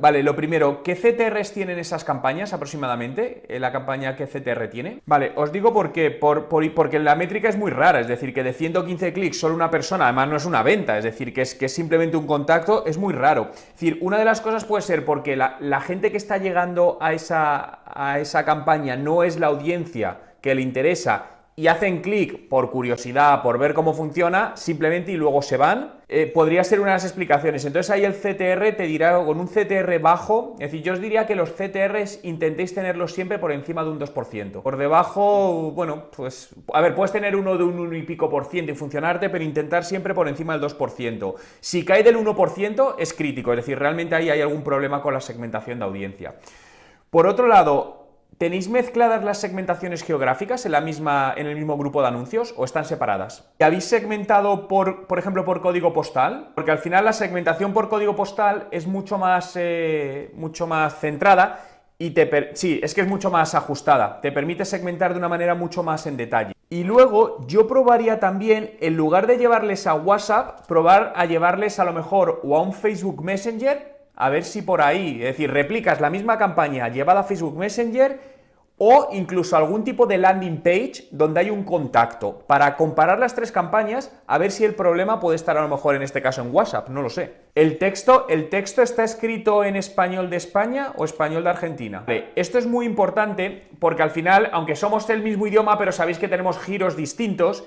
vale, lo primero, ¿qué CTRs tienen esas campañas aproximadamente? La campaña, ¿qué CTR tiene? Vale, os digo por qué, porque la métrica es muy rara, es decir, que de 115 clics solo una persona, además no es una venta, es decir, que es simplemente un contacto, es muy raro. Es decir, una de las cosas puede ser porque la gente que está llegando a esa campaña no es la audiencia que le interesa, y hacen clic por curiosidad, por ver cómo funciona, simplemente y luego se van, podría ser una de las explicaciones. Entonces ahí el CTR te dirá, con un CTR bajo, es decir, yo os diría que los CTRs intentéis tenerlos siempre por encima de un 2%. Por debajo, bueno, pues, a ver, puedes tener uno de un 1 y pico por ciento y funcionarte, pero intentar siempre por encima del 2%. Si cae del 1% es crítico, es decir, realmente ahí hay algún problema con la segmentación de audiencia. Por otro lado, ¿tenéis mezcladas las segmentaciones geográficas en el mismo grupo de anuncios o están separadas? ¿Habéis segmentado, por ejemplo, por código postal? Porque al final la segmentación por código postal es mucho más centrada y sí, es que es mucho más ajustada. Te permite segmentar de una manera mucho más en detalle. Y luego yo probaría también, en lugar de llevarles a WhatsApp, probar a llevarles a lo mejor o a un Facebook Messenger, a ver si por ahí, es decir, replicas la misma campaña llevada a Facebook Messenger o incluso algún tipo de landing page donde hay un contacto para comparar las tres campañas, a ver si el problema puede estar a lo mejor en este caso en WhatsApp, no lo sé. ¿El texto está escrito en español de España o español de Argentina? Vale, esto es muy importante porque al final, aunque somos el mismo idioma, pero sabéis que tenemos giros distintos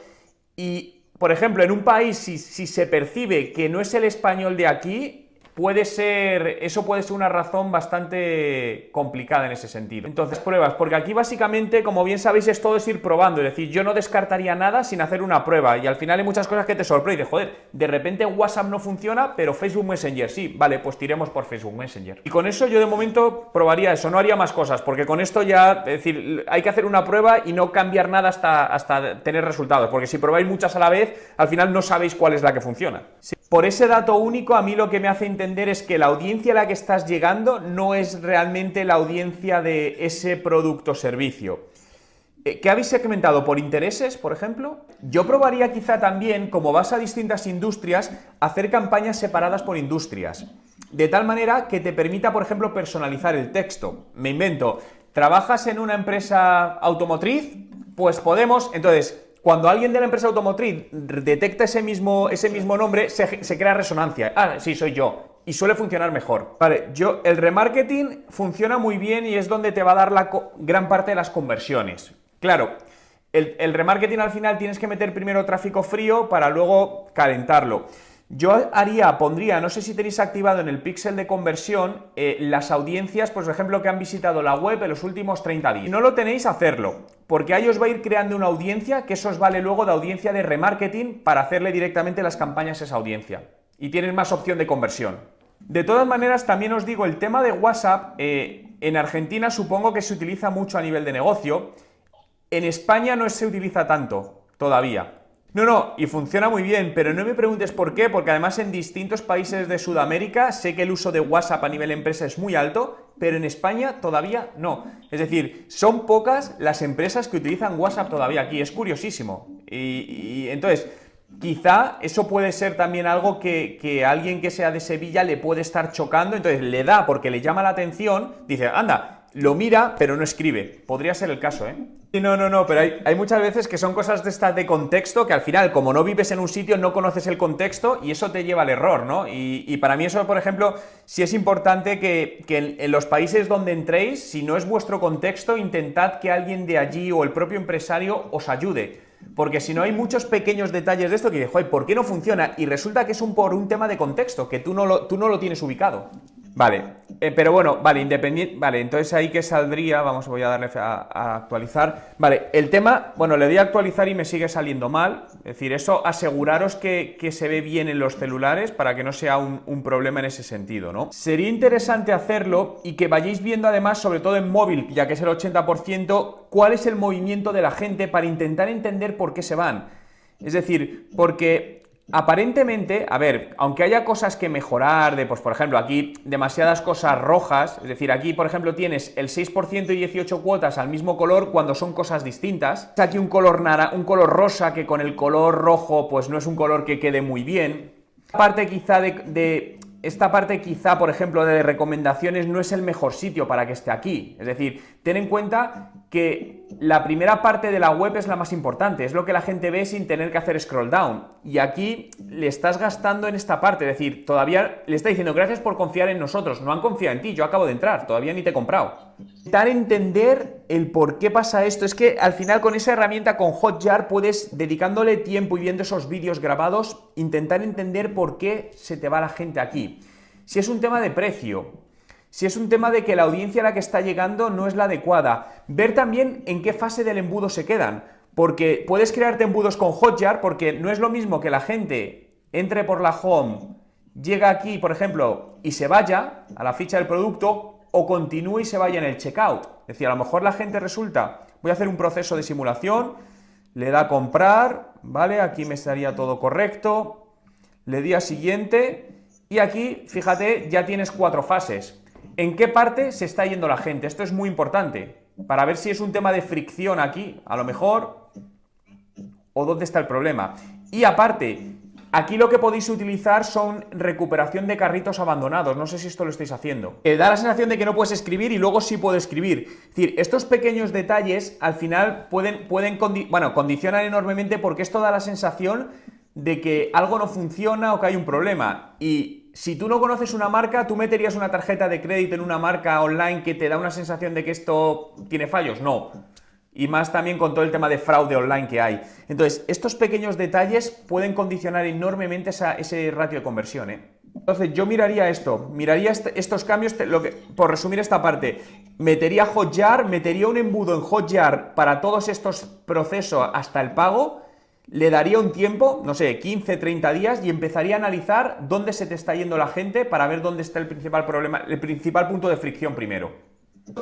y, por ejemplo, en un país si se percibe que no es el español de aquí, eso puede ser una razón bastante complicada en ese sentido. Entonces, pruebas, porque aquí básicamente, como bien sabéis, es todo es ir probando, es decir, yo no descartaría nada sin hacer una prueba, y al final hay muchas cosas que te sorprenden, joder, de repente WhatsApp no funciona, pero Facebook Messenger sí, vale, pues tiremos por Facebook Messenger. Y con eso yo de momento probaría eso, no haría más cosas, porque con esto ya, es decir, hay que hacer una prueba y no cambiar nada hasta tener resultados, porque si probáis muchas a la vez, al final no sabéis cuál es la que funciona. Sí. Por ese dato único, a mí lo que me hace entender es que la audiencia a la que estás llegando no es realmente la audiencia de ese producto o servicio. ¿Qué habéis segmentado? ¿Por intereses, por ejemplo? Yo probaría quizá también, como vas a distintas industrias, hacer campañas separadas por industrias. De tal manera que te permita, por ejemplo, personalizar el texto. Me invento, ¿trabajas en una empresa automotriz? Pues podemos, entonces, cuando alguien de la empresa automotriz detecta ese mismo nombre, se crea resonancia. Ah, sí, soy yo. Y suele funcionar mejor. Vale, el remarketing funciona muy bien y es donde te va a dar gran parte de las conversiones. Claro, el remarketing al final tienes que meter primero tráfico frío para luego calentarlo. Yo pondría, no sé si tenéis activado en el píxel de conversión, las audiencias, pues, por ejemplo, que han visitado la web en los últimos 30 días. Si no lo tenéis, hacerlo, porque ahí os va a ir creando una audiencia, que eso os vale luego de audiencia de remarketing para hacerle directamente las campañas a esa audiencia. Y tienes más opción de conversión. De todas maneras, también os digo, el tema de WhatsApp, en Argentina supongo que se utiliza mucho a nivel de negocio. En España no se utiliza tanto, todavía. No, y funciona muy bien, pero no me preguntes por qué, porque además en distintos países de Sudamérica sé que el uso de WhatsApp a nivel empresa es muy alto, pero en España todavía no. Es decir, son pocas las empresas que utilizan WhatsApp todavía aquí, es curiosísimo. Y entonces, quizá eso puede ser también algo que a alguien que sea de Sevilla le puede estar chocando, entonces le da porque le llama la atención, dice, anda, lo mira, pero no escribe. Podría ser el caso, ¿eh? No, pero hay muchas veces que son cosas de estas de contexto que al final, como no vives en un sitio, no conoces el contexto y eso te lleva al error, ¿no? Y para mí eso, por ejemplo, sí es importante que en los países donde entréis, si no es vuestro contexto, intentad que alguien de allí o el propio empresario os ayude. Porque si no hay muchos pequeños detalles de esto que dices, joder, ¿por qué no funciona? Y resulta que es por un tema de contexto, que tú no lo tienes ubicado. Vale, pero bueno, vale, independiente, vale, entonces ahí que saldría, voy a darle a actualizar, vale, el tema, bueno, le doy a actualizar y me sigue saliendo mal, es decir, eso aseguraros que se ve bien en los celulares para que no sea un problema en ese sentido, ¿no? Sería interesante hacerlo y que vayáis viendo además, sobre todo en móvil, ya que es el 80%, cuál es el movimiento de la gente para intentar entender por qué se van, es decir, porque aparentemente, a ver, aunque haya cosas que mejorar, pues por ejemplo, aquí demasiadas cosas rojas, es decir, aquí por ejemplo tienes el 6% y 18 cuotas al mismo color cuando son cosas distintas. Aquí un color rosa que con el color rojo pues no es un color que quede muy bien. Aparte quizá esta parte quizá, por ejemplo, de recomendaciones no es el mejor sitio para que esté aquí. Es decir, ten en cuenta que la primera parte de la web es la más importante, es lo que la gente ve sin tener que hacer scroll down. Y aquí le estás gastando en esta parte, es decir, todavía le está diciendo gracias por confiar en nosotros, no han confiado en ti, yo acabo de entrar, todavía ni te he comprado. Intentar entender el por qué pasa esto, es que al final con esa herramienta, con Hotjar, puedes, dedicándole tiempo y viendo esos vídeos grabados, intentar entender por qué se te va la gente aquí. Si es un tema de precio, si es un tema de que la audiencia a la que está llegando no es la adecuada, ver también en qué fase del embudo se quedan, porque puedes crearte embudos con Hotjar, porque no es lo mismo que la gente entre por la home, llega aquí, por ejemplo, y se vaya a la ficha del producto, o continúe y se vaya en el checkout. Es decir, a lo mejor la gente resulta, voy a hacer un proceso de simulación, le da a comprar, ¿vale? Aquí me estaría todo correcto, le di a siguiente, y aquí, fíjate, ya tienes 4 fases. ¿En qué parte se está yendo la gente? Esto es muy importante, para ver si es un tema de fricción aquí, a lo mejor, o dónde está el problema. Y aparte, aquí lo que podéis utilizar son recuperación de carritos abandonados. No sé si esto lo estáis haciendo. Da la sensación de que no puedes escribir y luego sí puedo escribir. Es decir, estos pequeños detalles al final condicionan enormemente, porque esto da la sensación de que algo no funciona o que hay un problema. Y si tú no conoces una marca, ¿tú meterías una tarjeta de crédito en una marca online que te da una sensación de que esto tiene fallos? No. Y más también con todo el tema de fraude online que hay. Entonces, estos pequeños detalles pueden condicionar enormemente ese ratio de conversión, ¿eh? Entonces, yo miraría esto, miraría estos cambios, por resumir esta parte, metería Hotjar, metería un embudo en Hotjar para todos estos procesos hasta el pago, le daría un tiempo, no sé, 15, 30 días, y empezaría a analizar dónde se te está yendo la gente para ver dónde está el principal problema, el principal punto de fricción primero.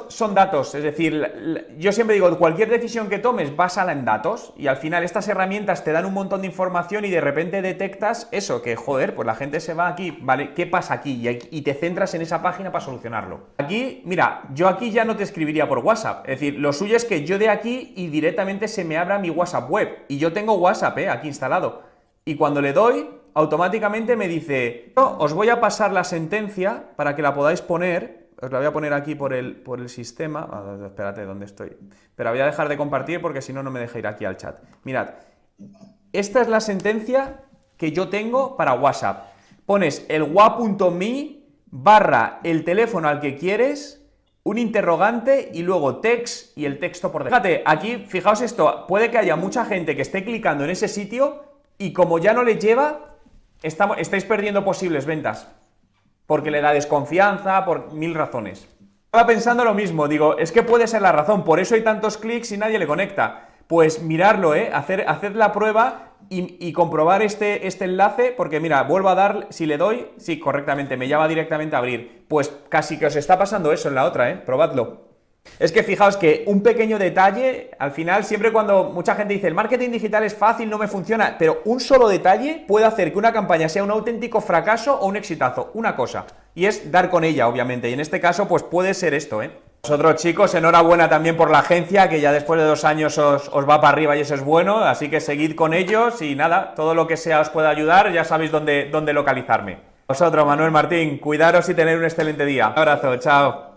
Son datos, es decir, yo siempre digo, cualquier decisión que tomes, básala en datos, y al final estas herramientas te dan un montón de información y de repente detectas eso, que joder, pues la gente se va aquí, ¿vale? ¿Qué pasa aquí? Y te centras en esa página para solucionarlo. Aquí, mira, yo aquí ya no te escribiría por WhatsApp, es decir, lo suyo es que yo de aquí y directamente se me abra mi WhatsApp web, y yo tengo WhatsApp, aquí instalado, y cuando le doy, automáticamente me dice, os voy a pasar la sentencia para que la podáis poner. Os la voy a poner aquí por el sistema. Espérate, ¿dónde estoy? Pero voy a dejar de compartir porque si no, no me deja ir aquí al chat. Mirad, esta es la sentencia que yo tengo para WhatsApp. Pones el wa.me / el teléfono al que quieres, un interrogante y luego text y el texto por debajo. Fíjate, aquí, fijaos esto, puede que haya mucha gente que esté clicando en ese sitio y como ya no le lleva, estáis perdiendo posibles ventas. Porque le da desconfianza, por 1000 razones. Estaba pensando lo mismo, digo, es que puede ser la razón, por eso hay tantos clics y nadie le conecta. Pues mirarlo, hacer la prueba y comprobar este enlace, porque mira, vuelvo a dar, si le doy, sí, correctamente, me lleva directamente a abrir. Pues casi que os está pasando eso en la otra, probadlo. Es que fijaos que un pequeño detalle, al final, siempre cuando mucha gente dice el marketing digital es fácil, no me funciona, pero un solo detalle puede hacer que una campaña sea un auténtico fracaso o un exitazo, una cosa, y es dar con ella, obviamente, y en este caso, pues puede ser esto, Vosotros, chicos, enhorabuena también por la agencia, que ya después de 2 años os va para arriba y eso es bueno, así que seguid con ellos y nada, todo lo que sea os pueda ayudar, ya sabéis dónde localizarme. Vosotros, Manuel, Martín, cuidaros y tener un excelente día. Un abrazo, chao.